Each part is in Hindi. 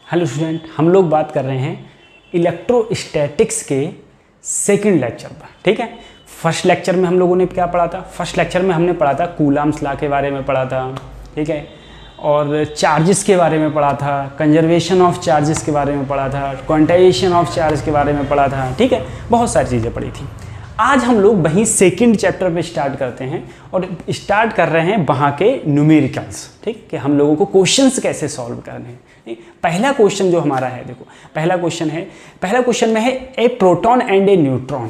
हेलो स्टूडेंट, हम लोग बात कर रहे हैं इलेक्ट्रोस्टैटिक्स के सेकंड लेक्चर पर। ठीक है, फर्स्ट लेक्चर में हम लोगों ने क्या पढ़ा था? फर्स्ट लेक्चर में हमने पढ़ा था कूलम्ब्स लॉ के बारे में पढ़ा था। ठीक है, और चार्जेस के बारे में पढ़ा था, कंजर्वेशन ऑफ चार्जेस के बारे में पढ़ा था, क्वांटाइजेशन ऑफ चार्ज के बारे में पढ़ा था। ठीक है, बहुत सारी चीज़ें पढ़ी थी। आज हम लोग वहीं सेकंड चैप्टर पे स्टार्ट करते हैं और स्टार्ट कर रहे हैं वहाँ के न्यूमेरिकल्स। ठीक, कि हम लोगों को क्वेश्चंस कैसे सॉल्व करने हैं। पहला क्वेश्चन जो हमारा है, देखो पहला क्वेश्चन में है a proton and a neutron.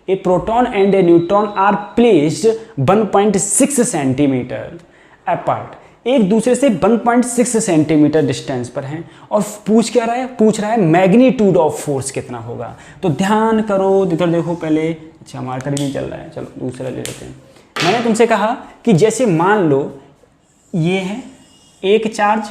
A proton and a neutron are placed 1.6 centimetre apart, एक दूसरे से 1.6 सेंटीमीटर डिस्टेंस पर हैं और पूछ रहा है मैग्नीट्यूड ऑफ फोर्स कितना होगा। तो ध्यान करो, इधर देखो पहले। अच्छा, मार्कर नहीं चल रहा है, चलो दूसरा ले लेते हैं। मैंने तुमसे कहा कि जैसे मान लो ये है एक चार्ज,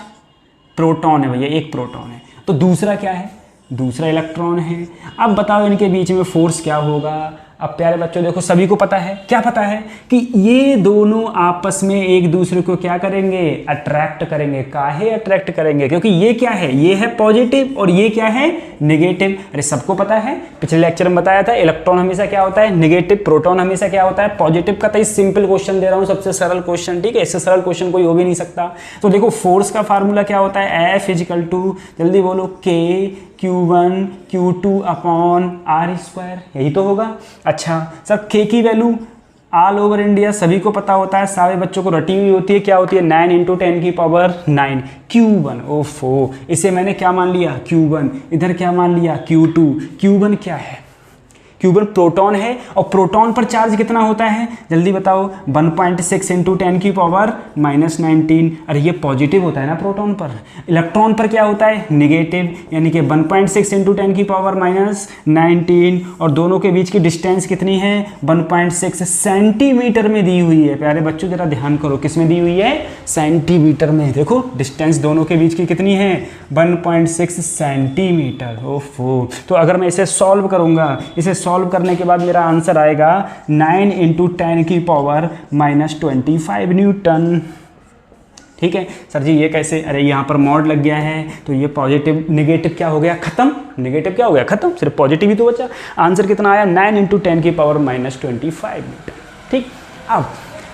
प्रोटॉन है भैया, एक प्रोटॉन है, तो दूसरा क्या है? दूसरा इलेक्ट्रॉन है। अब बताओ इनके बीच में फोर्स क्या होगा? अब प्यारे बच्चों देखो, सभी को पता है, क्या पता है कि ये दोनों आपस में एक दूसरे को क्या करेंगे? अट्रैक्ट करेंगे। काहे अट्रैक्ट करेंगे? क्योंकि ये क्या है? ये है पॉजिटिव और ये क्या है? नेगेटिव। अरे सबको पता है, पिछले लेक्चर में बताया था इलेक्ट्रॉन हमेशा क्या होता है? नेगेटिव। प्रोटॉन हमेशा क्या होता है? पॉजिटिव का। तो इस सिंपल क्वेश्चन दे रहा हूँ, सबसे सरल क्वेश्चन। ठीक है, इससे सरल क्वेश्चन कोई हो भी नहीं सकता। तो देखो फोर्स का फार्मूला क्या होता है? F = जल्दी बोलो, K Q1 Q2 upon R², यही तो होगा। अच्छा सर, K की वैल्यू ऑल ओवर इंडिया सभी को पता होता है, सारे बच्चों को रटी हुई होती है। क्या होती है? 9 × 10⁻⁹ Q1। ओफो, इसे मैंने क्या मान लिया? Q1। इधर क्या मान लिया? Q2। Q1 क्या है? Q1 प्रोटॉन है और प्रोटॉन पर चार्ज कितना होता है? जल्दी बताओ। 1.6 × 10⁻⁻19। अरे ये पॉजिटिव होता है ना प्रोटॉन पर। इलेक्ट्रॉन पर क्या होता है? नेगेटिव, यानी कि 1.6 × 10⁻⁻19। और दोनों के बीच की डिस्टेंस कितनी है? 1.6 सेंटीमीटर में दी हुई है। प्यारे बच्चों जरा ध्यान करो, किस में दी हुई है? सेंटीमीटर में। देखो डिस्टेंस दोनों के बीच की कितनी है? 1.6 सेंटीमीटर। ओफो, तो अगर मैं इसे सॉल्व करूंगा, इसे सॉल्व करने के बाद मेरा आंसर आएगा 9 × 10⁻⁻25 न्यूटन। ठीक है सर जी, ये कैसे? अरे यहाँ पर मॉड लग गया है, तो ये पॉजिटिव नेगेटिव क्या हो गया? खत्म। नेगेटिव क्या हो गया? खत्म। सिर्फ पॉजिटिव ही तो बचा। आंसर कितना आया? 9 × 10⁻⁻25 न्यूटन। ठीक, अब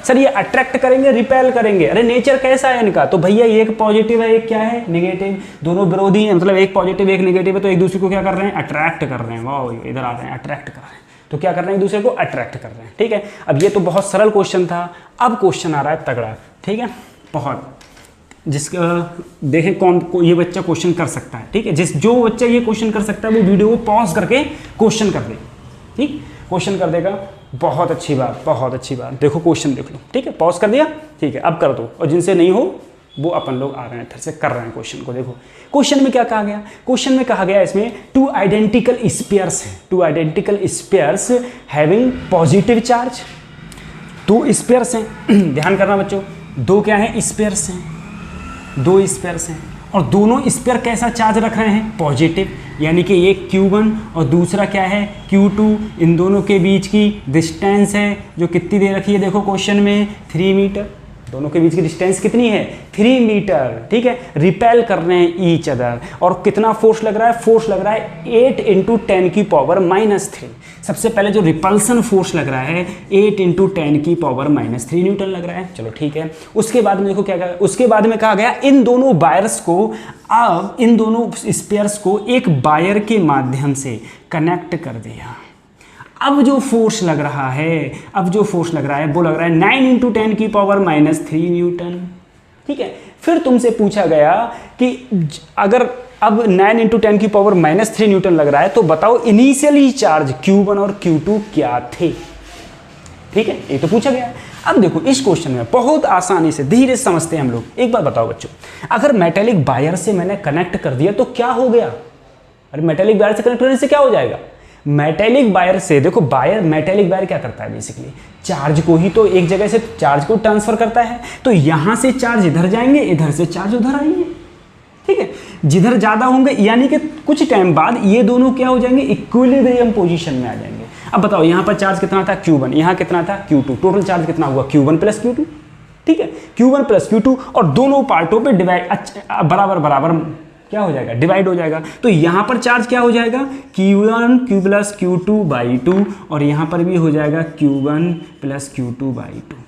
सर ये अट्रैक्ट करेंगे, रिपेल करेंगे। अरे नेचर कैसा है इनका? तो भैया एक पॉजिटिव है, एक क्या है? नेगेटिव। दोनों विरोधी हैं, मतलब एक पॉजिटिव एक नेगेटिव है, तो एक दूसरे को क्या कर रहे हैं? अट्रैक्ट कर रहे हैं। वाह, इधर आ रहे हैं, अट्रैक्ट कर रहे हैं। तो क्या कर रहे हैं? एक दूसरे को अट्रैक्ट कर रहे हैं। ठीक है, अब ये तो बहुत सरल क्वेश्चन था। अब क्वेश्चन आ रहा है तगड़ा। ठीक है, बहुत, जिसका देखें कौन को ये बच्चा क्वेश्चन कर सकता है। ठीक है, जो बच्चा ये क्वेश्चन कर सकता है वो वीडियो को पॉज करके क्वेश्चन कर दे। ठीक, क्वेश्चन कर देगा। बहुत अच्छी बात, बहुत अच्छी बात। देखो क्वेश्चन देख लो। ठीक है, पॉज कर दिया। ठीक है, अब कर दो। और जिनसे नहीं हो वो अपन लोग आ रहे हैं, फिर से कर रहे हैं क्वेश्चन को। देखो क्वेश्चन में क्या कहा गया? क्वेश्चन में कहा गया इसमें 2 आइडेंटिकल स्पेयर्स हैं। 2 identical spheres having positive charge. 2 spheres हैं। ध्यान करना बच्चों, 2 क्या हैं? स्पेयर्स हैं। 2 स्पेयर्स हैं और दोनों स्पेयर कैसा चार्ज रख रहे हैं? पॉजिटिव, यानी कि एक Q1 और दूसरा क्या है? Q2। इन दोनों के बीच की डिस्टेंस है जो कितनी दे रखी है? देखो क्वेश्चन में 3 मीटर। दोनों के बीच की डिस्टेंस कितनी है? 3 मीटर। ठीक है, रिपेल कर रहे हैं ईच अदर। और कितना फोर्स लग रहा है? फोर्स लग रहा है 8 × 10⁻³ सबसे पहले जो रिपल्सन फोर्स लग रहा है 8 × 10⁻³ न्यूटन लग रहा है। चलो ठीक है, उसके बाद में देखो क्या कहा? उसके बाद में कहा गया इन दोनों वायर्स को, अब इन दोनों स्पेयर्स को एक वायर के माध्यम से कनेक्ट कर दिया। अब जो फोर्स लग रहा है, वो लग रहा है 9 × 10⁻³ न्यूटन। ठीक है, फिर तुमसे पूछा गया कि अगर अब 9 × 10⁻³ न्यूटन लग रहा है, तो बताओ इनिशियली चार्ज Q1 और Q2 क्या थे? ठीक है, ये तो पूछा गया। अब देखो इस क्वेश्चन में बहुत आसानी से धीरे समझते हैं हम लोग। एक बार बताओ बच्चों, अगर मेटेलिक वायर से मैंने कनेक्ट कर दिया तो क्या हो गया? अरे मेटेलिक वायर से कनेक्ट करने से क्या हो जाएगा? मेटेलिक वायर से, देखो मेटेलिक वायर क्या करता है? बेसिकली चार्ज को ही तो एक जगह से चार्ज को ट्रांसफर करता है। तो यहां से चार्ज इधर जाएंगे, इधर से चार्ज उधर आएंगे। ठीक है, जिधर ज्यादा होंगे यानी कि कुछ टाइम बाद ये दोनों क्या हो जाएंगे? इक्विलिब्रियम पोजीशन में आ जाएंगे। अब बताओ यहाँ पर चार्ज कितना था? Q1। यहाँ कितना था? Q2। टोटल चार्ज कितना हुआ? Q1 + Q2। ठीक है, Q1 + Q2 और दोनों पार्टों पे डिवाइड बराबर बराबर क्या हो जाएगा, डिवाइड हो जाएगा। तो यहाँ पर चार्ज क्या हो जाएगा, Q1 Q plus Q2 by 2, और यहाँ पर भी हो जाएगा Q1 प्लस Q2 बाई 2।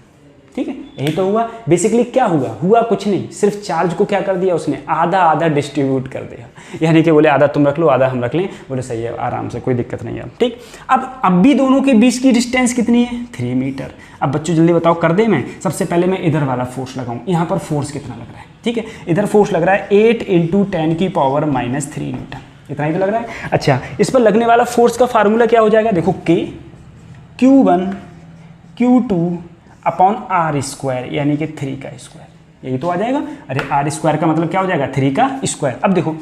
ठीक है, यही तो हुआ। बेसिकली क्या हुआ कुछ नहीं, सिर्फ चार्ज को क्या कर दिया उसने, आधा आधा डिस्ट्रीब्यूट कर दिया। यानी कि बोले आधा तुम रख लो आधा हम रख लें, बोले सही है, आराम से, कोई दिक्कत नहीं है। ठीक, अब भी दोनों के बीच की डिस्टेंस कितनी है, 3 मीटर। अब बच्चों जल्दी बताओ, कर दे मैं, सबसे पहले मैं इधर वाला फोर्स लगाऊं। यहाँ पर फोर्स कितना लग रहा है, ठीक है, इधर फोर्स लग रहा है 8 × 10 की पावर -3 न्यूटन, इतना ही तो लग रहा है। अच्छा, इस पर लगने वाला फोर्स का फार्मूला क्या हो जाएगा, देखो K Q1 Q2 upon R square, यानी कि 3 का स्क्वायर, यही तो आ जाएगा। अरे R स्क्वायर का मतलब क्या हो जाएगा, 3 का स्क्वायर। अब देखो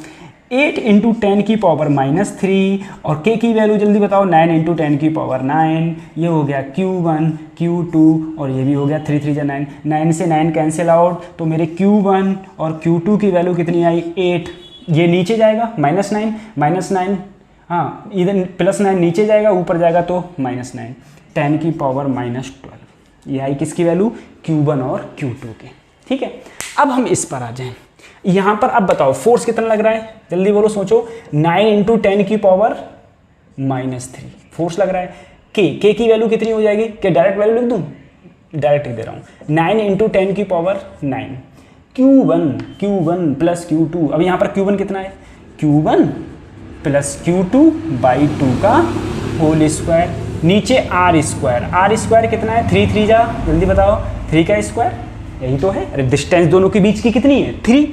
8 × 10 की पावर -3 और K की वैल्यू जल्दी बताओ, 9 × 10 की पावर 9, ये हो गया Q1 Q2 और ये भी हो गया 3 3 9, 9 से 9 कैंसिल आउट, तो मेरे Q1 और Q2 की वैल्यू कितनी आई, 8। ये नीचे जाएगा -9, हाँ इधर +9 नीचे जाएगा, ऊपर जाएगा तो -9, 10 की पावर -12, ये आई किसकी वैल्यू, Q1 और Q2 के। ठीक है, अब हम इस पर आ जाएं, यहाँ पर अब बताओ फोर्स कितना लग रहा है, जल्दी बोलो, सोचो। 9 × 10 की पावर -3 फोर्स लग रहा है। K की वैल्यू कितनी हो जाएगी, क्या डायरेक्ट वैल्यू लिख दूँ, डायरेक्ट लिख दे रहा हूँ, 9 × 10 की पावर 9, Q1 प्लस Q2, अब यहाँ पर Q1 कितना है, Q1 प्लस Q2 बाई 2 का होल स्क्वायर, नीचे R स्क्वायर कितना है, 3 3 जा, जल्दी बताओ, 3 का स्क्वायर, यही तो है। अरे डिस्टेंस दोनों के बीच की कितनी है, 3,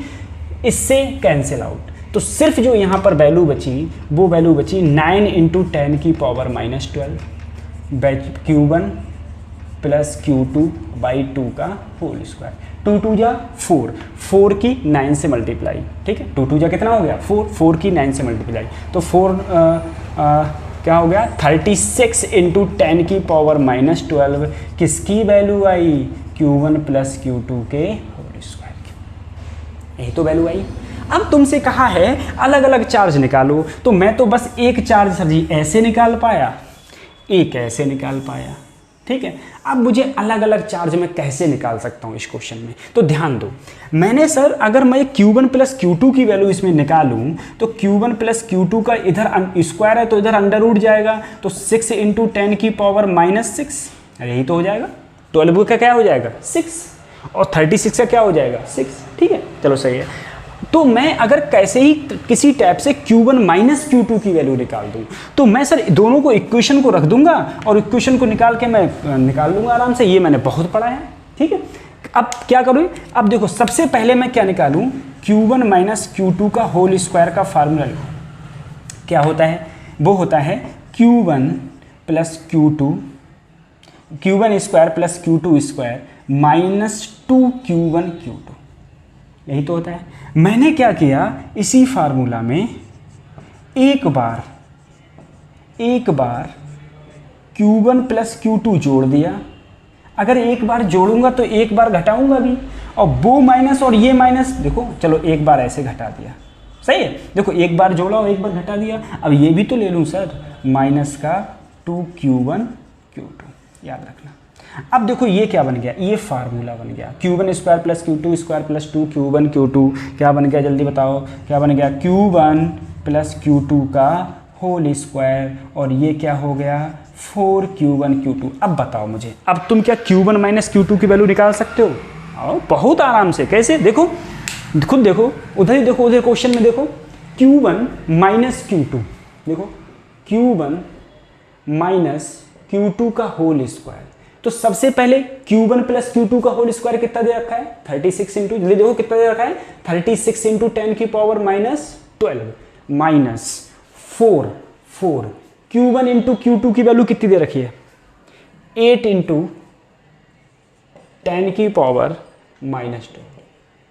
इससे कैंसिल आउट, तो सिर्फ जो यहाँ पर वैल्यू बची वो वैल्यू बची 9 × 10 की power -12 Q1 plus Q2 by 2 का होल स्क्वायर, 2 2 जा 4 की 9 से मल्टीप्लाई, ठीक है, 2 2 जा कितना हो गया, 4 की 9 से मल्टीप्लाई, तो 4 क्या हो गया, 36 × 10 की पावर -12 किसकी वैल्यू आई, Q1 प्लस Q2 के होल स्क्वायर की, यही तो वैल्यू आई। अब तुमसे कहा है अलग अलग चार्ज निकालो, तो मैं तो बस एक चार्ज सर जी ऐसे निकाल पाया, एक ऐसे निकाल पाया। ठीक है, अब मुझे अलग अलग चार्ज में कैसे निकाल सकता हूँ इस क्वेश्चन में, तो ध्यान दो, मैंने सर अगर मैं Q1 प्लस Q2 की वैल्यू इसमें निकालूं तो Q1 प्लस Q2 का इधर स्क्वायर है तो इधर अंडर रूट जाएगा, तो 6 × 10 की पावर -6, यही तो हो जाएगा। 12 का क्या हो जाएगा, 6, और 36 का क्या हो जाएगा, 6। ठीक है, चलो सही है। तो मैं अगर कैसे ही किसी टैप से Q1 माइनस Q2 की वैल्यू निकाल दूं, तो मैं सर दोनों को इक्वेशन को रख दूंगा और इक्वेशन को निकाल के मैं निकाल लूंगा आराम से, ये मैंने बहुत पढ़ा है। ठीक है, अब क्या करूँ, अब देखो सबसे पहले मैं क्या निकालूं, Q1 माइनस Q2 का होल स्क्वायर का फार्मूला क्या होता है, वो होता है Q1 plus Q2, Q1 square plus Q2 square -2Q1 Q2, यही तो होता है। मैंने क्या किया, इसी फार्मूला में एक बार Q1 प्लस Q2 जोड़ दिया, अगर एक बार जोड़ूंगा तो एक बार घटाऊंगा भी, और वो माइनस और ये माइनस, देखो चलो एक बार ऐसे घटा दिया, सही है, देखो एक बार जोड़ा और एक बार घटा दिया। अब ये भी तो ले लूँ सर, माइनस का 2Q1 Q2, याद रखना। अब देखो ये क्या बन गया, ये फार्मूला बन गया, Q1 square plus Q2 square plus 2Q1 Q2 क्या बन गया, जल्दी बताओ क्या बन गया, Q1 प्लस Q2 का होल स्क्वायर, और ये क्या हो गया 4Q1 Q2। अब बताओ मुझे, अब तुम क्या Q1 माइनस Q2 की वैल्यू निकाल सकते हो, आओ बहुत आराम से। कैसे, देखो खुद देखो, उधर ही देखो, उधर क्वेश्चन में देखो, Q1 माइनस Q2, देखो Q1 माइनस Q2 का होल स्क्वायर, तो सबसे पहले Q1 प्लस Q2 का होल स्क्वायर कितना दे रखा है, 36 इंटू, जल्दी देखो कितना दे रखा है, 36 इंटू 10 की power -12 minus 4 Q1 into Q2 की वैल्यू कितनी दे रखी है, 8 इंटू 10 की पावर -2।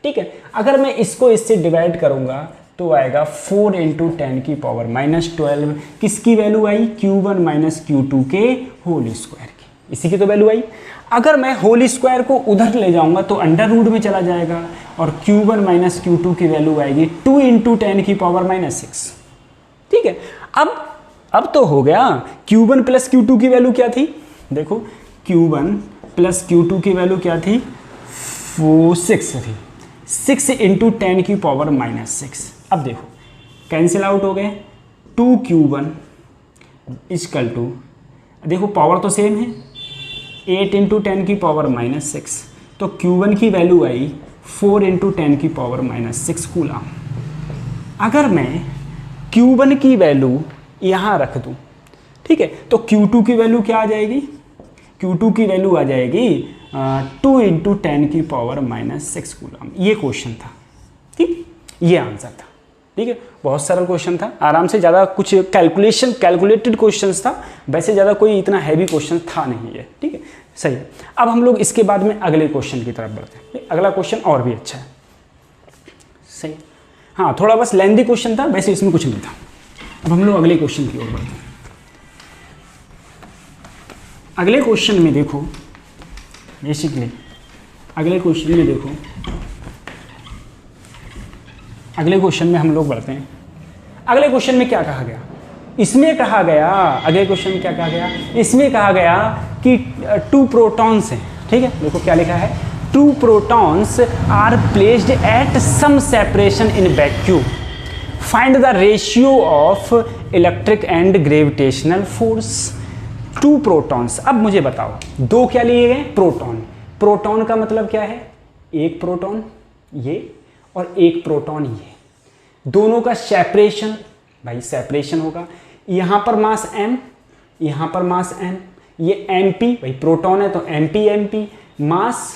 ठीक है, अगर मैं इसको इससे डिवाइड करूंगा तो आएगा 4 इंटू 10 की पावर -12, किसकी वैल्यू आई, Q1 माइनस Q2 के होल स्क्वायर की, इसी की तो वैल्यू आई। अगर मैं होल स्क्वायर को उधर ले जाऊंगा तो अंडर रूट में चला जाएगा, और Q1 माइनस Q2 की वैल्यू आएगी 2 इंटू 10 की पावर -6। ठीक है, अब तो हो गया। Q1 प्लस Q2 की वैल्यू क्या थी, देखो Q1 प्लस Q2 की वैल्यू क्या थी, 6 थी, 6 इंटू 10 की पावर -6, अब देखो कैंसिल आउट हो गए, 2q1 इक्वल टू, देखो पावर तो सेम है, 8 × 10 की पावर -6, तो q1 की वैल्यू आई 4 × 10 की पावर -6 कूलम। अगर मैं q1 की वैल्यू यहाँ रख दूँ, ठीक है, तो q2 की वैल्यू क्या आ जाएगी, q2 की वैल्यू आ जाएगी 2 × 10 की पावर -6 कूलम। ये क्वेश्चन था, ठीक, ये आंसर था, ठीक है, बहुत सरल क्वेश्चन था, आराम से, ज़्यादा कुछ कैलकुलेटेड क्वेश्चंस था, वैसे ज़्यादा कोई इतना हैवी क्वेश्चन था नहीं है, ठीक है, सही है। अब हम लोग इसके बाद में अगले क्वेश्चन की तरफ बढ़ते हैं, अगला क्वेश्चन और भी अच्छा है, सही, हाँ थोड़ा बस लेंथी क्वेश्चन था, वैसे इसमें कुछ नहीं था। अब हम लोग अगले क्वेश्चन की ओर बढ़ते हैं। अगले क्वेश्चन में देखो, बेसिकली अगले क्वेश्चन में देखो, अगले क्वेश्चन में हम लोग बढ़ते हैं। अगले क्वेश्चन में क्या कहा गया, इसमें कहा गया, अगले क्वेश्चन में क्या कहा गया, इसमें कहा गया कि 2 प्रोटॉन्स हैं, ठीक है, देखो क्या लिखा है, 2 protons are placed at some separation in vacuum, find the ratio of electric and gravitational force. 2 protons, अब मुझे बताओ, 2 क्या लिए गए, प्रोटॉन, प्रोटॉन का मतलब क्या है, एक प्रोटॉन ये और एक प्रोटॉन ये, दोनों का सेपरेशन, भाई सेपरेशन होगा, यहाँ पर मास m, यहाँ पर मास m, ये mp, भाई प्रोटॉन है तो mp, मास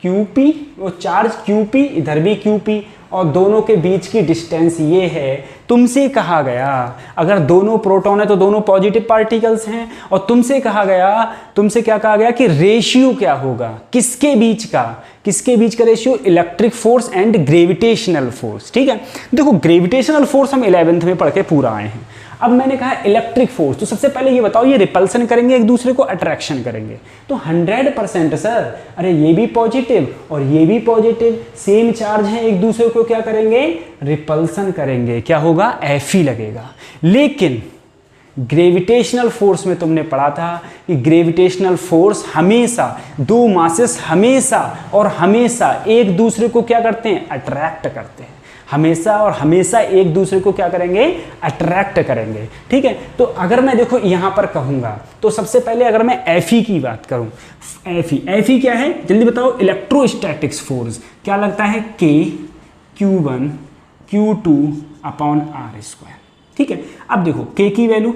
qp, वो चार्ज qp, इधर भी qp, और दोनों के बीच की डिस्टेंस ये है। तुमसे कहा गया, अगर दोनों प्रोटॉन है तो दोनों पॉजिटिव पार्टिकल्स हैं, और तुमसे कहा गया, तुमसे क्या कहा गया कि रेशियो क्या होगा, किसके बीच का ratio, electric force and gravitational force, ठीक है। देखो ग्रेविटेशनल फोर्स हम 11th में पढ़ के पूरा आए हैं। अब मैंने कहा इलेक्ट्रिक फोर्स, तो सबसे पहले ये बताओ, ये रिपल्सन करेंगे एक दूसरे को, अट्रैक्शन करेंगे, तो 100% सर, अरे ये भी पॉजिटिव और ये भी पॉजिटिव, सेम चार्ज है, एक दूसरे को क्या करेंगे, रिपल्सन करेंगे, क्या होगा, Fe लगेगा। लेकिन ग्रेविटेशनल फोर्स में तुमने पढ़ा था कि ग्रेविटेशनल फोर्स हमेशा, 2 मासेस हमेशा और हमेशा एक दूसरे को क्या करते हैं, अट्रैक्ट करते हैं, हमेशा और हमेशा एक दूसरे को क्या करेंगे, अट्रैक्ट करेंगे, ठीक है। तो अगर मैं देखो यहां पर कहूंगा, तो सबसे पहले अगर मैं Fe की बात करूं, Fe क्या है, जल्दी बताओ, इलेक्ट्रोस्टैटिक्स फोर्स, क्या लगता है, K Q1 Q2 upon r², ठीक है। अब देखो K की वैल्यू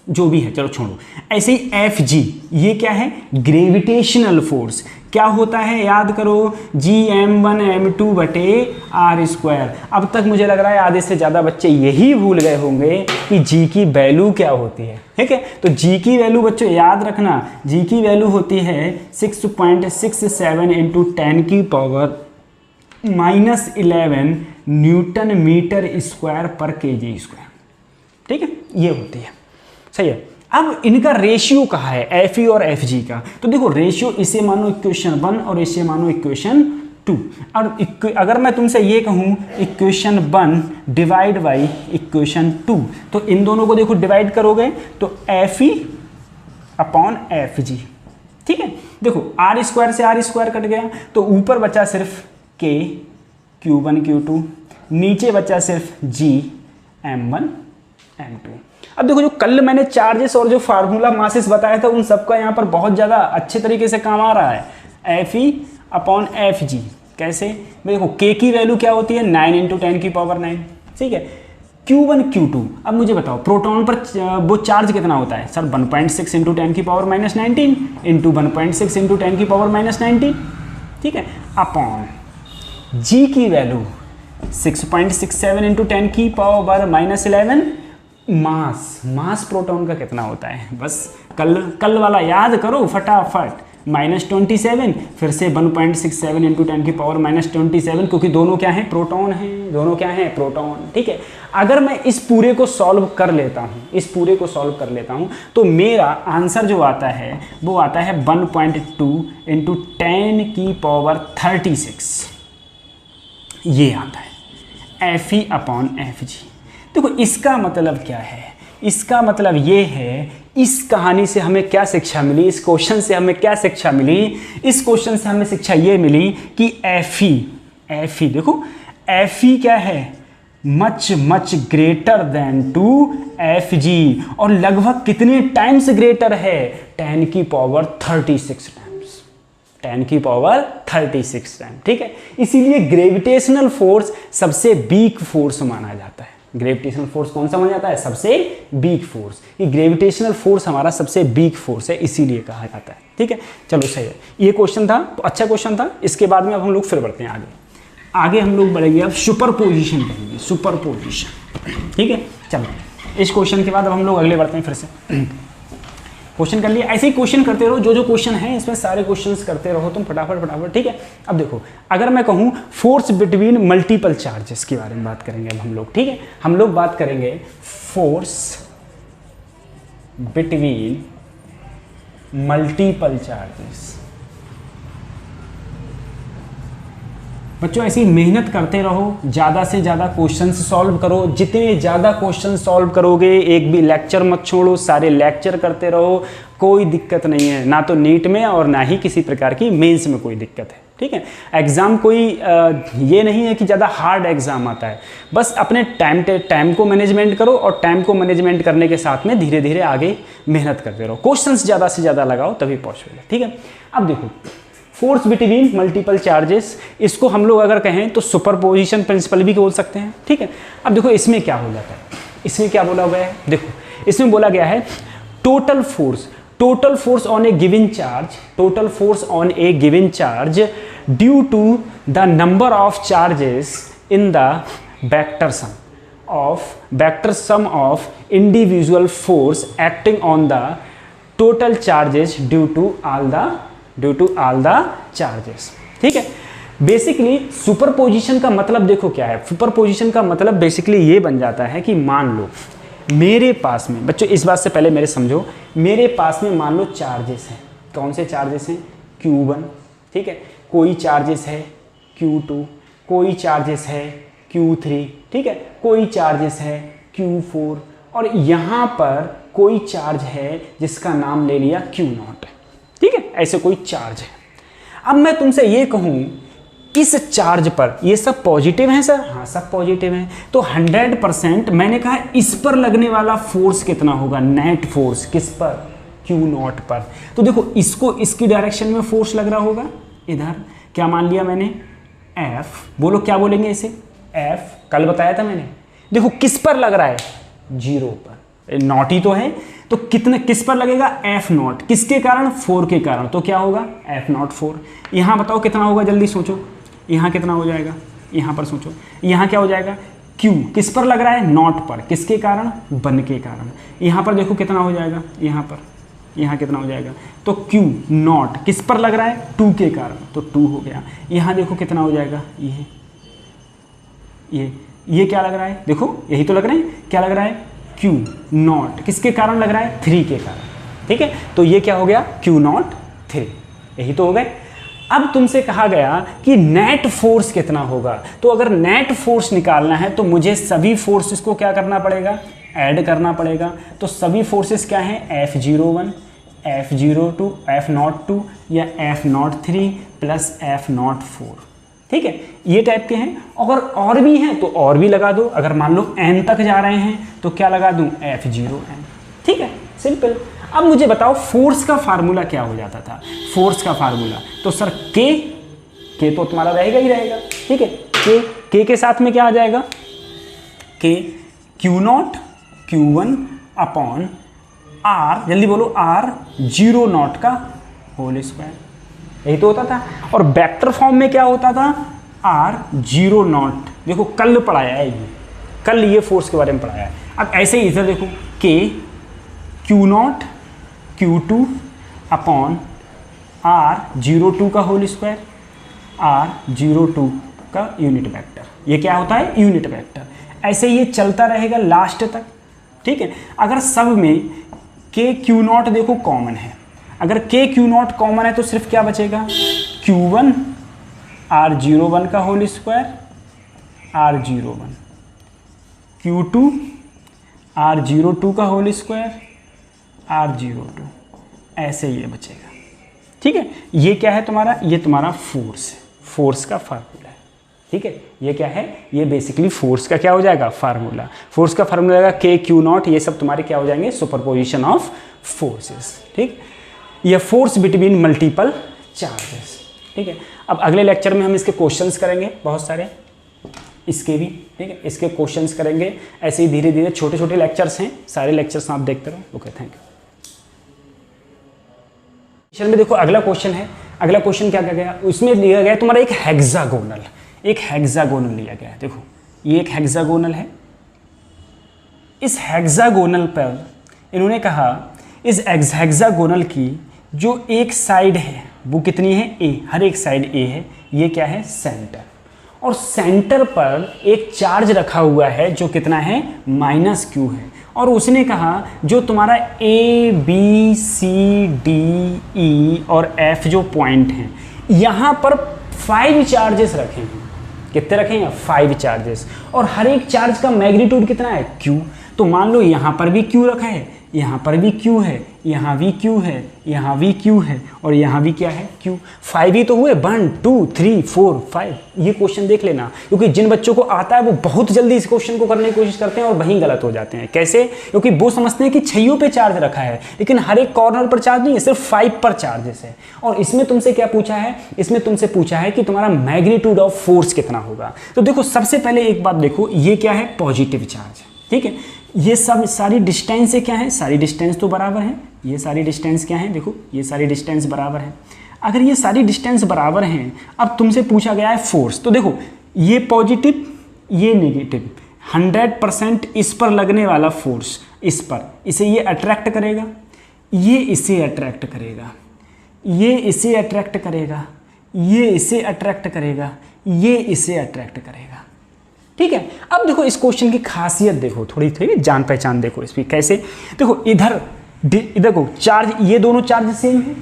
जो भी है, चलो छोड़ो, ऐसे ही Fg, ये क्या है, ग्रेविटेशनल फोर्स, क्या होता है, याद करो, Gm1 m2 बटे r²। अब तक मुझे लग रहा है आधे से ज़्यादा बच्चे यही भूल गए होंगे कि G की वैल्यू क्या होती है, ठीक है। तो G की वैल्यू बच्चों याद रखना, G की वैल्यू होती है 6.67 × 10 की पावर -11 न्यूटन मीटर स्क्वायर पर kg², ठीक है, ये होती है, सही है। अब इनका रेशियो कहा है, Fe और Fg का, तो देखो रेशियो इसे मानो इक्वेशन 1 और इसे मानो इक्वेशन 2, और अगर मैं तुमसे ये कहूँ इक्वेशन 1 डिवाइड बाई इक्वेशन 2, तो इन दोनों को देखो डिवाइड करोगे तो Fe अपॉन Fg, ठीक है। देखो r² से r² कट गया, तो ऊपर बचा सिर्फ K Q1 Q2, नीचे बचा सिर्फ G M1 M2। अब देखो जो कल मैंने चार्जेस और जो फार्मूला मासेस बताया था, उन सबका यहाँ पर बहुत ज़्यादा अच्छे तरीके से काम आ रहा है, Fe अपॉन Fg, कैसे, देखो K की वैल्यू क्या होती है, 9 × 10 की पावर 9, ठीक है। Q1 Q2, अब मुझे बताओ प्रोटॉन पर वो चार्ज कितना होता है, सर 1.6 × 10 की पावर -19 इंटू 1.6 × 10 की पावर -19, ठीक है, अपॉन G की वैल्यू 6.67 × 10 की पावर -11, मास प्रोटॉन का कितना होता है, बस कल वाला याद करो फटाफट, -27, फिर से 1.67 × 10 की पावर -27, क्योंकि दोनों क्या हैं, प्रोटॉन हैं, दोनों क्या हैं, प्रोटॉन, ठीक है। अगर मैं इस पूरे को सॉल्व कर लेता हूँ, तो मेरा आंसर जो आता है वो आता है 1.2 × 10 की पावर 36, ये आता है Fe अपॉन Fg। देखो इसका मतलब क्या है, इसका मतलब ये है, इस कहानी से हमें क्या शिक्षा मिली, इस क्वेश्चन से हमें क्या शिक्षा मिली, इस क्वेश्चन से हमें शिक्षा ये मिली कि Fe देखो Fe क्या है, much much greater than to F G, और लगभग कितने टाइम्स ग्रेटर है, 10 की पावर 36 टाइम्स, 10 की पावर 36 टाइम। ठीक है, इसीलिए ग्रेविटेशनल फोर्स सबसे वीक फोर्स माना जाता है। ग्रेविटेशनल फोर्स कौन सा माना जाता है, सबसे वीक फोर्स। ये ग्रेविटेशनल फोर्स हमारा सबसे वीक फोर्स है, इसीलिए कहा जाता है। ठीक है, चलो सही है, ये क्वेश्चन था, तो अच्छा क्वेश्चन था। इसके बाद में अब हम लोग फिर बढ़ते हैं आगे हम लोग बढ़ेंगे, अब सुपरपोजिशन करेंगे, सुपरपोजिशन। ठीक है, चलो इस क्वेश्चन के बाद अब हम लोग अगले बढ़ते हैं, फिर से क्वेश्चन कर लिए। ऐसे ही क्वेश्चन करते रहो, जो क्वेश्चन है इसमें सारे क्वेश्चंस करते रहो तुम फटाफट। ठीक है, अब देखो, अगर मैं कहूँ फोर्स बिटवीन मल्टीपल चार्जेस के बारे में बात करेंगे अब हम लोग। ठीक है, हम लोग बात करेंगे फोर्स बिटवीन मल्टीपल चार्जेस। बच्चों ऐसी मेहनत करते रहो, ज़्यादा से ज़्यादा क्वेश्चंस सॉल्व करो। जितने ज़्यादा क्वेश्चन सॉल्व करोगे, एक भी लेक्चर मत छोड़ो, सारे लेक्चर करते रहो, कोई दिक्कत नहीं है, ना तो नीट में और ना ही किसी प्रकार की मेंस में कोई दिक्कत है। ठीक है, एग्ज़ाम कोई ये नहीं है कि ज़्यादा हार्ड एग्ज़ाम आता है, बस अपने टाइम को मैनेजमेंट करो, और टाइम को मैनेजमेंट करने के साथ में धीरे धीरे आगे मेहनत करते रहो, क्वेश्चंस ज़्यादा से ज़्यादा लगाओ, तभी पॉसिबल है। ठीक है, अब देखो फोर्स बिटवीन मल्टीपल चार्जेस, इसको हम लोग अगर कहें तो सुपरपोजिशन प्रिंसिपल भी बोल सकते हैं। ठीक है, अब देखो इसमें क्या हो जाता है, इसमें क्या बोला गया है, देखो इसमें बोला गया है total force on a given charge, total force on a given charge due to the number of charges in the vector sum of individual force acting on the total charges due to all the charges. ठीक है, बेसिकली सुपरपोजिशन का मतलब देखो क्या है, सुपरपोजिशन का मतलब बेसिकली ये बन जाता है कि मान लो मेरे पास में, बच्चों इस बात से पहले मेरे समझो, मेरे पास में मान लो चार्जेस हैं, कौन से चार्जेस हैं, Q1, ठीक है, कोई चार्जेस है Q2, कोई चार्जेस है Q3, ठीक है, कोई चार्जेस है Q4, और यहाँ पर कोई चार्ज है जिसका नाम ले लिया Q0। ठीक है, ऐसे कोई चार्ज है। अब मैं तुमसे ये कहूँ इस चार्ज पर, ये सब पॉजिटिव हैं सर, हाँ सब पॉजिटिव हैं, तो 100% मैंने कहा इस पर लगने वाला फोर्स कितना होगा, नेट फोर्स, किस पर, Q0 पर। तो देखो इसको इसकी डायरेक्शन में फोर्स लग रहा होगा, इधर क्या मान लिया मैंने, F, बोलो क्या बोलेंगे इसे, F, कल बताया था मैंने। देखो किस पर लग रहा है, 0 पर, नॉट ही तो है, तो कितने किस पर लगेगा, F0, किसके कारण, 4 के कारण, तो क्या होगा F0 4। यहाँ बताओ कितना होगा, जल्दी सोचो, यहाँ कितना हो जाएगा, यहाँ पर सोचो, यहाँ क्या हो जाएगा, Q किस पर लग रहा है, नॉट पर, किसके कारण, 1 के कारण। यहाँ पर देखो कितना हो जाएगा, यहाँ पर, यहाँ कितना हो जाएगा, तो Q नॉट किस पर लग रहा है, 2 के कारण, तो 2 हो गया। यहाँ देखो कितना हो जाएगा, ये क्या लग रहा है, देखो यही तो लग रहा है, क्या लग रहा है, Q नॉट किसके कारण लग रहा है, 3 के कारण। ठीक है, तो ये क्या हो गया, Q0 3, यही तो हो गए। अब तुमसे कहा गया कि नेट फोर्स कितना होगा, तो अगर नेट फोर्स निकालना है तो मुझे सभी फोर्सेस को क्या करना पड़ेगा, ऐड करना पड़ेगा। तो सभी फोर्सेस क्या हैं, F01, F02, F02 या F03 प्लस F04। ठीक है, ये टाइप के हैं। अगर और भी हैं तो और भी लगा दो, अगर मान लो n तक जा रहे हैं तो क्या लगा दूं, F0n। ठीक है, सिंपल। अब मुझे बताओ फोर्स का फार्मूला क्या हो जाता था, फोर्स का फार्मूला, तो सर K तो तुम्हारा रहेगा ही रहेगा। ठीक है, K के साथ में क्या आ जाएगा, K Q0 Q1 upon R, जल्दी बोलो, R0 का होल स्क्वायर, यही तो होता था। और वेक्टर फॉर्म में क्या होता था, R0। देखो कल पढ़ाया है ये, कल ये फोर्स के बारे में पढ़ाया है। अब ऐसे ही इधर देखो, K Q0 Q2 upon R02 का होल स्क्वायर, R02 का यूनिट वेक्टर, ये क्या होता है, यूनिट वेक्टर। ऐसे ये चलता रहेगा लास्ट तक। ठीक है, अगर सब में K Q0 देखो कॉमन है, अगर K Q0 कॉमन है तो सिर्फ क्या बचेगा, Q1 R01 का whole square, R01, Q2 R02 का होल स्क्वायर, R02, ऐसे ये बचेगा। ठीक है, ये क्या है तुम्हारा, ये तुम्हारा फोर्स है, फोर्स का फार्मूला है। ठीक है, ये क्या है, ये बेसिकली फोर्स का क्या हो जाएगा, फार्मूला। फोर्स का फार्मूला आएगा के क्यू नॉट, ये सब तुम्हारे क्या हो जाएंगे, सुपरपोजिशन ऑफ फोर्सेस। ठीक, ये फोर्स बिटवीन मल्टीपल चार्जेस। ठीक है, अब अगले लेक्चर में हम इसके क्वेश्चंस करेंगे बहुत सारे, इसके भी। ठीक है, इसके क्वेश्चंस करेंगे, ऐसे ही धीरे धीरे छोटे छोटे लेक्चर्स हैं, सारे लेक्चर्स आप देखते रहो। Okay, thank you. में देखो अगला क्वेश्चन है, अगला क्वेश्चन क्या गया, उसमें लिया गया तुम्हारा एक हेक्सागोनल, एक हेक्सागोनल लिया गया है। देखो ये एक हेक्सागोनल है, इस हेक्सागोनल पर इन्होंने कहा इस हेक्सागोनल की जो एक साइड है वो कितनी है, ए, हर एक साइड ए है, ये क्या है, सेंटर, और सेंटर पर एक चार्ज रखा हुआ है जो कितना है, -q है। और उसने कहा जो तुम्हारा A B C D E और एफ जो पॉइंट हैं यहाँ पर 5 चार्जेस रखे हैं। कितने रखे हैं, 5 चार्जेस, और हर एक चार्ज का मैग्नीट्यूड कितना है, q। तो मान लो यहाँ पर भी q रखा है, यहाँ पर भी q है, यहाँ भी q है, यहाँ भी q है, और यहाँ भी क्या है, q। 5 ही तो हुए, 1 2 3 4 5। ये क्वेश्चन देख लेना, क्योंकि जिन बच्चों को आता है वो बहुत जल्दी इस क्वेश्चन को करने की कोशिश करते हैं और वहीं गलत हो जाते हैं। कैसे, क्योंकि वो समझते हैं कि 6 पे चार्ज रखा है, लेकिन हर एक कॉर्नर पर चार्ज नहीं है, सिर्फ 5 पर चार्जेस है। और इसमें तुमसे क्या पूछा है, इसमें तुमसे पूछा है कि तुम्हारा मैग्नीट्यूड ऑफ फोर्स कितना होगा। तो देखो सबसे पहले एक बात देखो, ये क्या है, पॉजिटिव चार्ज। ठीक है, ये सब सारी डिस्टेंस से क्या है, सारी डिस्टेंस तो बराबर है, ये सारी डिस्टेंस क्या है, देखो ये सारी डिस्टेंस बराबर है। अगर ये सारी डिस्टेंस बराबर हैं, अब तुमसे पूछा गया है फोर्स, तो देखो ये पॉजिटिव ये नेगेटिव, 100% इस पर लगने वाला फोर्स, इस पर, इसे ये अट्रैक्ट करेगा, ये इसे अट्रैक्ट करेगा, ये इसे अट्रैक्ट करेगा, ये इसे अट्रैक्ट करेगा, ये इसे अट्रैक्ट करेगा। ठीक है, अब देखो इस क्वेश्चन की खासियत देखो, थोड़ी थोड़ी जान पहचान देखो इसकी कैसे। देखो इधर देखो चार्ज, ये दोनों चार्ज सेम है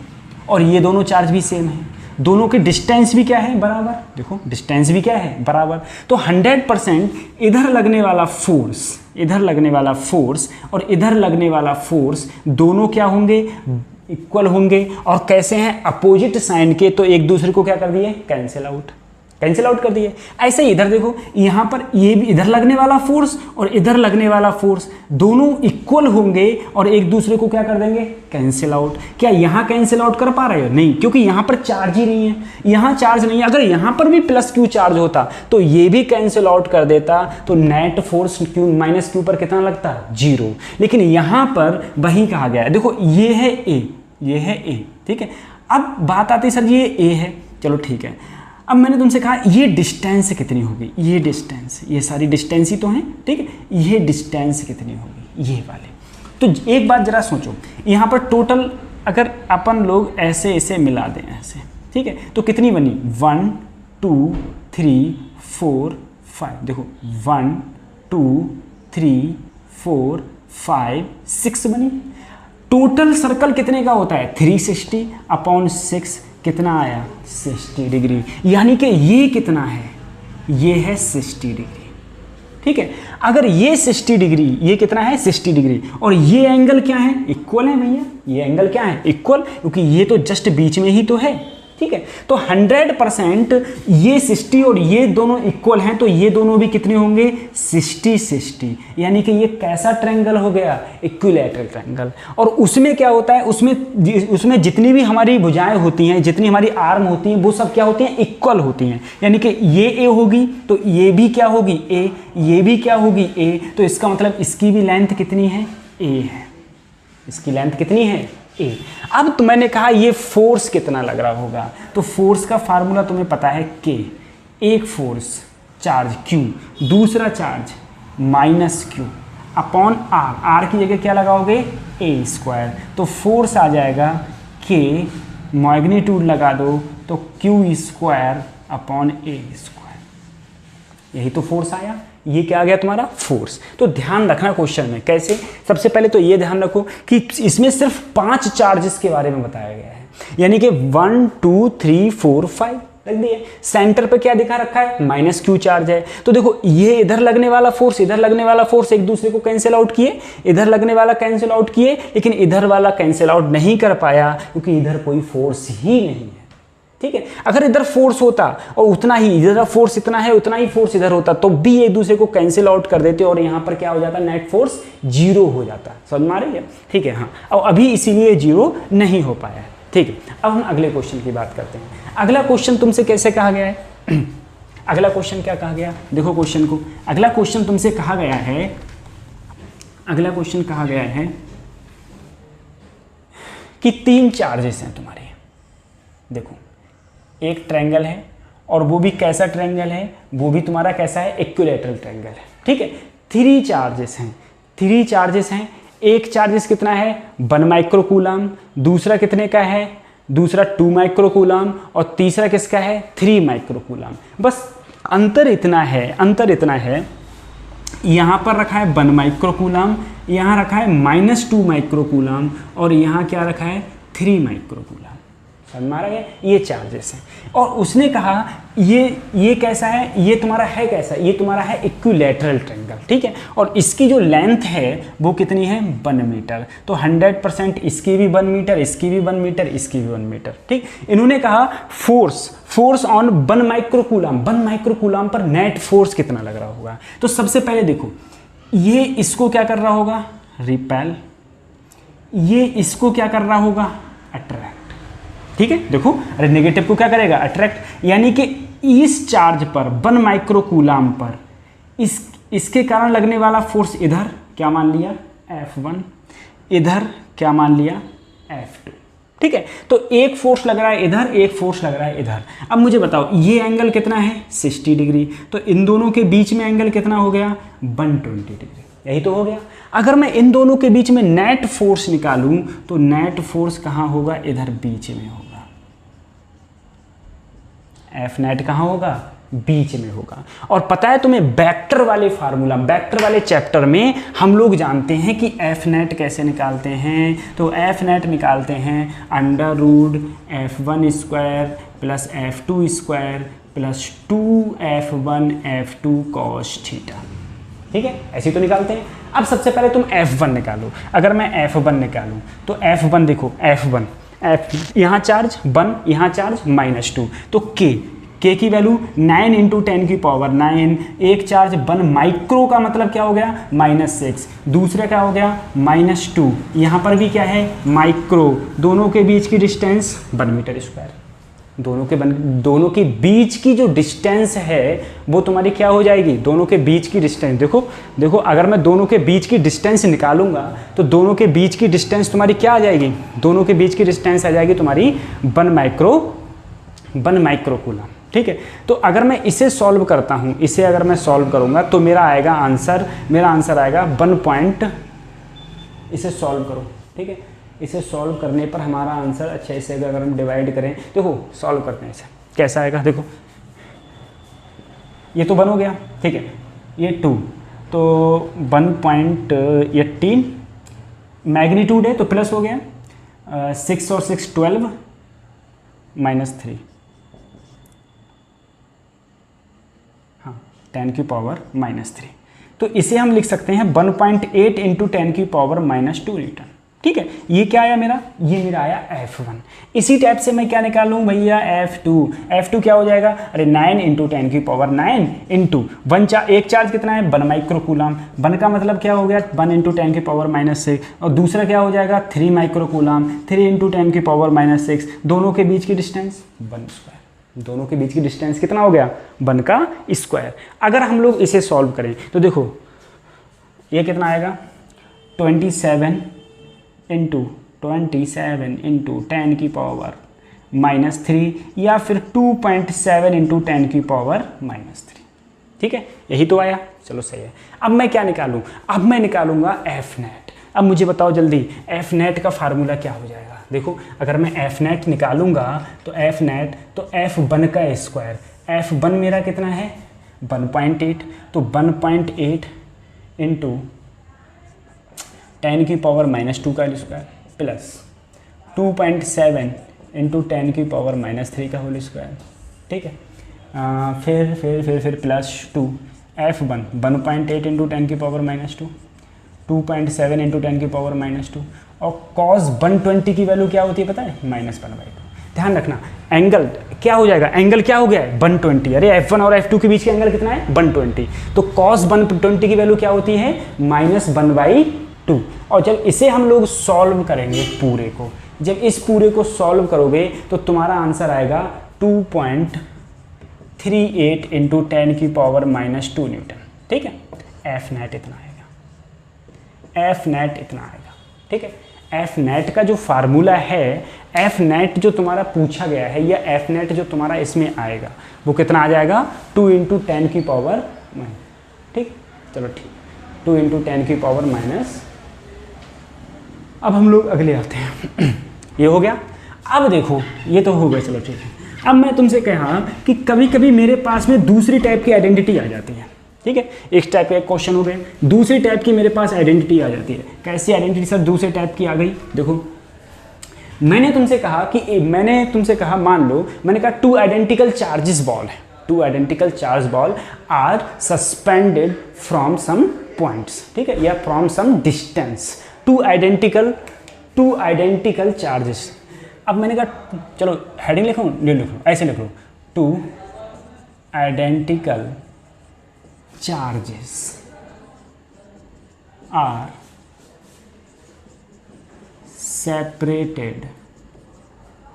और ये दोनों चार्ज भी सेम है, दोनों की डिस्टेंस भी क्या है, बराबर। देखो डिस्टेंस भी क्या है, बराबर। तो 100% इधर लगने वाला फोर्स, इधर लगने वाला फोर्स और इधर लगने वाला फोर्स दोनों क्या होंगे, इक्वल होंगे। और कैसे हैं, अपोजिट साइन के, तो एक दूसरे को क्या कर दिए, कैंसिल आउट कर दिए। ऐसे ही इधर देखो, यहाँ पर ये भी इधर लगने वाला फोर्स और इधर लगने वाला फोर्स दोनों इक्वल होंगे और एक दूसरे को क्या कर देंगे, कैंसिल आउट। क्या यहाँ कैंसिल आउट कर पा रहे हो, नहीं, क्योंकि यहाँ पर चार्ज ही नहीं है, यहाँ चार्ज नहीं है। अगर यहाँ पर भी +q चार्ज होता तो ये भी कैंसिल आउट कर देता, तो नेट फोर्स -q पर कितना लगता, 0। लेकिन यहाँ पर वही कहा गया है। देखो ये है A, ये है A, ठीक है। अब बात आती है सर ये A है, चलो ठीक है। अब मैंने तुमसे कहा ये डिस्टेंस कितनी होगी, ये डिस्टेंस, ये सारी डिस्टेंस ही तो हैं, ठीक है। ये डिस्टेंस कितनी होगी, ये वाले। तो एक बात जरा सोचो, यहाँ पर टोटल अगर अपन लोग ऐसे ऐसे मिला दें ऐसे, ठीक है, तो कितनी बनी, 1 2 3 4 5। देखो 1 2 3 4 5 6 बनी। टोटल सर्कल कितने का होता है, 360/6 कितना आया, 60 डिग्री। यानी कि ये कितना है, ये है 60 डिग्री, ठीक है। अगर ये 60 डिग्री, ये कितना है, 60 डिग्री, और ये एंगल क्या है, इक्वल है भैया। ये एंगल क्या है, इक्वल, क्योंकि ये तो जस्ट बीच में ही तो है, ठीक है। तो 100% ये 60 और ये दोनों इक्वल हैं, तो ये दोनों भी कितने होंगे, 60-60। यानी कि ये कैसा ट्रायंगल हो गया, इक्विलैटरल ट्रायंगल। और उसमें क्या होता है, उसमें जितनी भी हमारी भुजाएं होती हैं, जितनी हमारी आर्म होती हैं, वो सब क्या होती हैं, इक्वल होती हैं। यानी कि ये ए होगी तो ये भी क्या होगी, ए, ये भी क्या होगी, ए। तो इसका मतलब इसकी भी लेंथ कितनी है, ए है। इसकी लेंथ कितनी है, ए। अब तो मैंने कहा ये फोर्स कितना लग रहा होगा, तो फोर्स का फार्मूला तुम्हें पता है, के। एक फोर्स चार्ज Q, दूसरा charge -Q upon R। R की जगह क्या लगाओगे, a²। तो फोर्स आ जाएगा K, मैग्नीट्यूड लगा दो तो Q² अपॉन a²। यही तो फोर्स आया, ये क्या आ गया तुम्हारा, फोर्स। तो ध्यान रखना क्वेश्चन में कैसे, सबसे पहले तो ये ध्यान रखो कि इसमें सिर्फ 5 चार्जेस के बारे में बताया गया है। यानी कि 1 2 3 4 5 रख दिए। सेंटर पे क्या दिखा रखा है, -Q चार्ज है। तो देखो ये इधर लगने वाला फोर्स, इधर लगने वाला फोर्स एक दूसरे को कैंसिल आउट किए, इधर लगने वाला कैंसिल आउट किए, लेकिन इधर वाला कैंसिल आउट नहीं कर पाया क्योंकि इधर कोई फोर्स ही नहीं है। ठीक है। अगर इधर फोर्स होता और उतना ही इधर फोर्स इतना है, उतना ही फोर्स इधर होता, तो भी एक दूसरे को कैंसिल आउट कर देते और यहाँ पर क्या हो जाता, नेट फोर्स 0 हो जाता। समझ में आ रही है? ठीक है, हाँ। और अभी इसीलिए 0 नहीं हो पाया है। ठीक है, अब हम अगले क्वेश्चन की बात करते हैं। अगला क्वेश्चन तुमसे कैसे कहा गया है? अगला क्वेश्चन क्या कहा गया, देखो क्वेश्चन को। अगला क्वेश्चन तुमसे कहा गया है, अगला क्वेश्चन कहा गया है कि 3 चार्जेस हैं तुम्हारे। देखो, एक ट्रायंगल है और वो भी कैसा ट्रायंगल है, वो भी तुम्हारा कैसा है, इक्विलैटरल ट्रायंगल है। ठीक है, 3 चार्जेस हैं, 3 चार्जेस हैं। एक चार्जेस कितना है, 1 माइक्रोकूलम, दूसरा कितने का है, दूसरा 2 माइक्रोकूलम, और तीसरा किसका है, 3 माइक्रोकूलम। बस अंतर इतना है, अंतर इतना है, यहाँ पर रखा है 1 माइक्रोकूलम, यहाँ रखा है -2 माइक्रोकूलम, और यहाँ क्या रखा है, 3 माइक्रोकूलम। समझ में आ रहा है? ये चार्जेस हैं। और उसने कहा ये कैसा है, ये तुम्हारा है कैसा, ये तुम्हारा है इक्विलैटरल ट्रायंगल। ठीक है, और इसकी जो लेंथ है वो कितनी है, 1 मीटर। तो 100% इसकी भी 1 मीटर, इसकी भी 1 मीटर, इसकी भी 1 मीटर। ठीक, इन्होंने कहा फोर्स ऑन 1 माइक्रोकूलम, 1 माइक्रोकूलम पर नेट फोर्स कितना लग रहा होगा। तो सबसे पहले देखो, ये इसको क्या कर रहा होगा, रिपेल, ये इसको क्या कर रहा होगा, अट्रैक्ट। ठीक है, देखो, अरे नेगेटिव को क्या करेगा, अट्रैक्ट। यानी कि इस चार्ज पर 1 माइक्रोकूलम पर इसके कारण लगने वाला फोर्स इधर क्या मान लिया, F1, इधर क्या मान लिया, F2। ठीक है, तो एक फोर्स लग रहा है इधर, एक फोर्स लग रहा है इधर। अब मुझे बताओ ये एंगल कितना है, 60 डिग्री। तो इन दोनों के बीच में एंगल कितना हो गया, 120 डिग्री। यही तो हो गया। अगर मैं इन दोनों के बीच में नेट फोर्स निकालूं तो नेट फोर्स कहाँ होगा, इधर बीच में होगा। एफ नेट कहाँ होगा, बीच में होगा। और पता है तुम्हें, वेक्टर वाले फार्मूला, वेक्टर वाले चैप्टर में हम लोग जानते हैं कि एफ नेट कैसे निकालते हैं। तो एफ नेट निकालते हैं √F1² + F2² + 2F1 F2 cos theta. ठीक है, ऐसे तो निकालते हैं। अब सबसे पहले तुम F1 निकालो। अगर मैं F1 निकालूं तो F1 देखो, F1 यहाँ चार्ज 1, यहाँ चार्ज -2, तो K की वैल्यू 9 × 10⁻9। एक चार्ज 1 माइक्रो का मतलब क्या हो गया, -6, दूसरा क्या हो गया, -2, यहाँ पर भी क्या है, माइक्रो। दोनों के बीच की डिस्टेंस 1 मीटर स्क्वायर। दोनों के बीच की जो डिस्टेंस है वो तुम्हारी क्या हो जाएगी, दोनों के बीच की डिस्टेंस। देखो अगर मैं दोनों के बीच की डिस्टेंस निकालूंगा तो दोनों के बीच की डिस्टेंस तुम्हारी क्या आ जाएगी, दोनों के बीच की डिस्टेंस आ जाएगी तुम्हारी 1 माइक्रोकूलम। ठीक है, तो अगर मैं इसे सॉल्व करता हूँ, इसे अगर मैं सॉल्व करूँगा तो मेरा आंसर आएगा 1 इसे सॉल्व करो। ठीक है, इसे सॉल्व करने पर हमारा आंसर, अच्छा इसे अगर हम डिवाइड करें, देखो सॉल्व करते हैं इसे, कैसा आएगा, देखो ये तो 1 हो गया। ठीक है, ये 2, तो 1.18 मैग्नीट्यूड है तो प्लस हो गया, 6 और 6 12 -3, हाँ 10⁻⁻3। तो इसे हम लिख सकते हैं 1.8 × 10⁻⁻2 न्यूटन। ठीक है, ये क्या आया मेरा, ये मेरा आया F1। इसी टाइप से मैं क्या निकालूं भैया, F2 क्या हो जाएगा, अरे 9 × 10⁻9 × 1 एक चार्ज कितना है, 1 माइक्रोकूलम। 1 का मतलब क्या हो गया, 1 × 10⁻6, और दूसरा क्या हो जाएगा, 3 माइक्रोकूलम, 3 × 10⁻6। दोनों के बीच की डिस्टेंस 1²। दोनों के बीच की डिस्टेंस कितना हो गया, 1 का स्क्वायर। अगर हम लोग इसे सॉल्व करें तो देखो ये कितना आएगा, 27 × 10⁻³ या फिर 2.7 × 10⁻3। ठीक है, यही तो आया, चलो सही है। अब मैं क्या निकालूं, अब मैं निकालूंगा एफ नेट। अब मुझे बताओ जल्दी, एफ नेट का फार्मूला क्या हो जाएगा। देखो अगर मैं एफ नेट निकालूंगा तो एफ नेट तो F1 का स्क्वायर, F1 मेरा कितना है 1.8, तो 1.8 × 10⁻⁻2 का स्क्वायर प्लस 2.7 × 10⁻⁻3 का होल स्क्वायर। ठीक है, फिर प्लस 2 F1 1.8 × 10⁻⁻2, 2.7 × 10⁻⁻2, और cos 120 की वैल्यू क्या होती है पता है, -1/2। ध्यान रखना एंगल क्या हो जाएगा, एंगल क्या हो गया है 120। अरे F1 और F2 के बीच का एंगल कितना है 120। तो cos 120 की वैल्यू क्या होती है -1/2। और जब इसे हम लोग सॉल्व करेंगे पूरे को, जब इस पूरे को सॉल्व करोगे तो तुम्हारा आंसर आएगा 2.38 इंटू 10 की पावर -2 न्यूटन। ठीक है, एफ नेट इतना आएगा, एफ नेट इतना आएगा। ठीक है, एफ नेट का जो फार्मूला है, एफ नेट जो तुम्हारा पूछा गया है या एफ नेट जो तुम्हारा इसमें आएगा वो कितना आ जाएगा 2 इंटू 10 की पावर। ठीक, चलो ठीक, 2 इंटू 10 की पावर माइनस। अब हम लोग अगले आते हैं ये हो गया। अब देखो ये तो हो गया, चलो ठीक है। अब मैं तुमसे कहा कि कभी कभी मेरे पास में दूसरी टाइप की आइडेंटिटी आ जाती है। ठीक है, एक टाइप का एक क्वेश्चन हो गए, दूसरी टाइप की मेरे पास आइडेंटिटी आ जाती है। कैसी आइडेंटिटी सर दूसरे टाइप की आ गई? देखो मैंने तुमसे कहा मान लो मैंने कहा 2 आइडेंटिकल चार्जेस बॉल है, 2 identical charge ball are suspended from some points. ठीक है, या from some distance. 2 identical charges. अब मैंने कहा चलो हेडिंग लिखूं, ले लिखूं, ऐसे लिख लो 2 identical charges are separated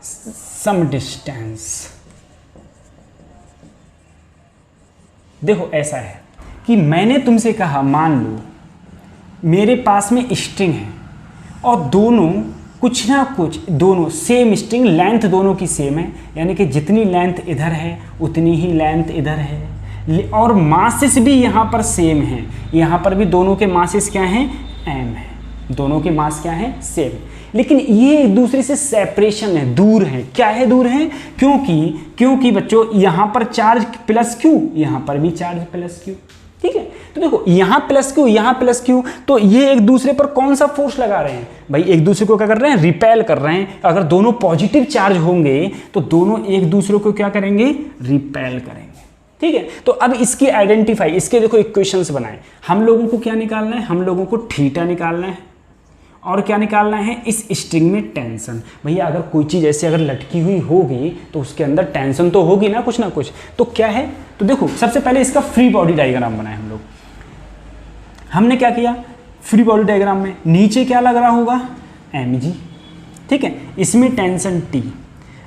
some distance। देखो ऐसा है कि मैंने तुमसे कहा मान लो मेरे पास में स्ट्रिंग है और दोनों कुछ ना कुछ, दोनों सेम स्ट्रिंग, लेंथ दोनों की सेम है, यानी कि जितनी लेंथ इधर है उतनी ही लेंथ इधर है, और मासेस भी यहाँ पर सेम हैं। यहाँ पर भी दोनों के मासेस क्या हैं m है, दोनों के मास क्या हैं सेम। लेकिन ये एक दूसरे से सेपरेशन है, दूर है। क्या है दूर है? क्योंकि बच्चों यहाँ पर चार्ज प्लस क्यू, यहाँ पर भी चार्ज प्लस क्यू। ठीक है, तो देखो यहाँ प्लस क्यू, यहाँ प्लस क्यू, तो ये एक दूसरे पर कौन सा फोर्स लगा रहे हैं भाई? एक दूसरे को क्या कर रहे हैं? रिपेल कर रहे हैं। अगर दोनों पॉजिटिव चार्ज होंगे तो दोनों एक दूसरे को क्या करेंगे? रिपेल करेंगे। ठीक है, तो अब इसकी आइडेंटिफाई, इसके देखो इक्वेशंस बनाए। हम लोगों को क्या निकालना है? हम लोगों को थीटा निकालना है और क्या निकालना है? इस स्ट्रिंग में टेंशन। भैया अगर कोई चीज़ ऐसे अगर लटकी हुई होगी तो उसके अंदर टेंशन तो होगी ना कुछ ना कुछ। तो क्या है? तो देखो सबसे पहले इसका फ्री बॉडी डायग्राम बनाए हम लोग। हमने क्या किया? फ्री बॉडी डायग्राम में नीचे क्या लग रहा होगा? mg। ठीक है, इसमें टेंशन t।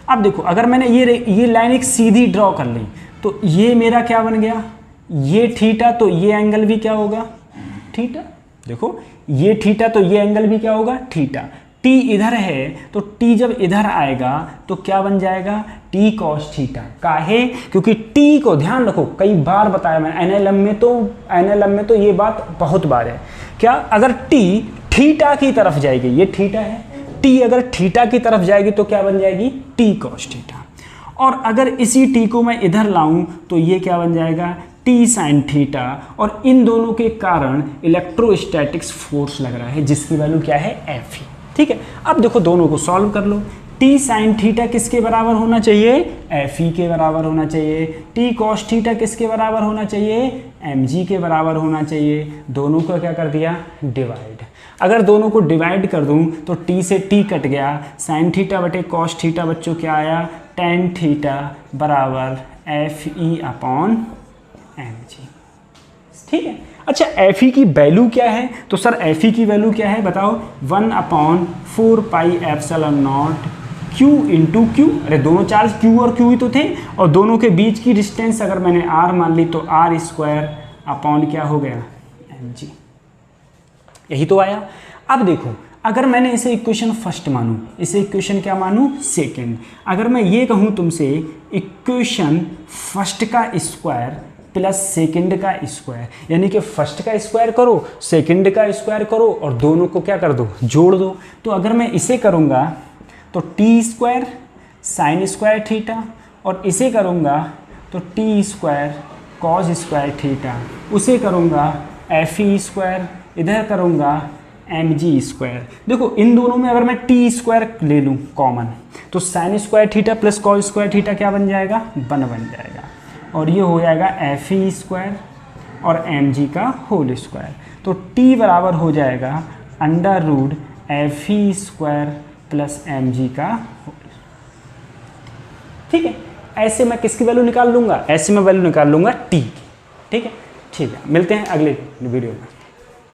अब देखो अगर मैंने ये लाइन एक सीधी ड्रॉ कर ली तो ये मेरा क्या बन गया? ये थीटा, तो ये एंगल भी क्या होगा? थीटा। देखो ये थीटा तो ये एंगल भी क्या होगा? थीटा। t इधर है तो t जब इधर आएगा तो क्या बन जाएगा? t cos theta. काहे? क्योंकि t को ध्यान रखो, कई बार बताया मैंने एनएलएम में तो ये बात बहुत बार है। क्या? अगर t थीटा की तरफ जाएगी, ये थीटा है, t अगर थीटा की तरफ जाएगी तो क्या बन जाएगी? t cos theta. और अगर इसी t को मैं इधर लाऊं तो ये क्या बन जाएगा? t sin theta. और इन दोनों के कारण इलेक्ट्रोस्टैटिक्स फोर्स लग रहा है जिसकी वैल्यू क्या है? F। ठीक है, अब देखो दोनों को सॉल्व कर लो। t sin थीटा किसके बराबर होना चाहिए? Fe के बराबर होना चाहिए। t cos थीटा किसके बराबर होना चाहिए? mg के बराबर होना चाहिए। दोनों को क्या कर दिया? डिवाइड। अगर दोनों को डिवाइड कर दूं तो t से t कट गया, sin थीटा बटे cos थीटा बच्चों क्या आया? tan थीटा बराबर Fe अपॉन mg। ठीक है, अच्छा Fe की वैल्यू क्या है? तो सर Fe की वैल्यू क्या है बताओ? 1/4 pi epsilon not Q into Q. अरे दोनों चार्ज Q और Q ही तो थे, और दोनों के बीच की डिस्टेंस अगर मैंने R मान ली तो R स्क्वायर अपॉन क्या हो गया? mg। यही तो आया। अब देखो अगर मैंने इसे इक्वेशन फर्स्ट मानूं, इसे इक्वेशन क्या मानूं? सेकंड। अगर मैं ये कहूं तुमसे इक्वेशन फर्स्ट का स्क्वायर प्लस सेकंड का स्क्वायर, यानी कि फर्स्ट का स्क्वायर करो, सेकंड का स्क्वायर करो और दोनों को क्या कर दो? जोड़ दो। तो अगर मैं इसे करूँगा तो T square sine square theta, और इसे करूँगा तो T square cos square theta, उसे करूँगा Fe स्क्वायर, इधर करूँगा mg स्क्वायर। देखो इन दोनों में अगर मैं टी स्क्वायर ले लूँ कॉमन तो sine square theta plus cos square theta क्या बन जाएगा? 1 बन जाएगा, और ये हो जाएगा Fe स्क्वायर और mg का होल स्क्वायर। तो t बराबर हो जाएगा under root Fe square plus mg का होल। ठीक है, ऐसे मैं किसकी वैल्यू निकाल लूँगा, ऐसे मैं वैल्यू निकाल लूँगा t की। ठीक है, मिलते हैं अगले वीडियो में।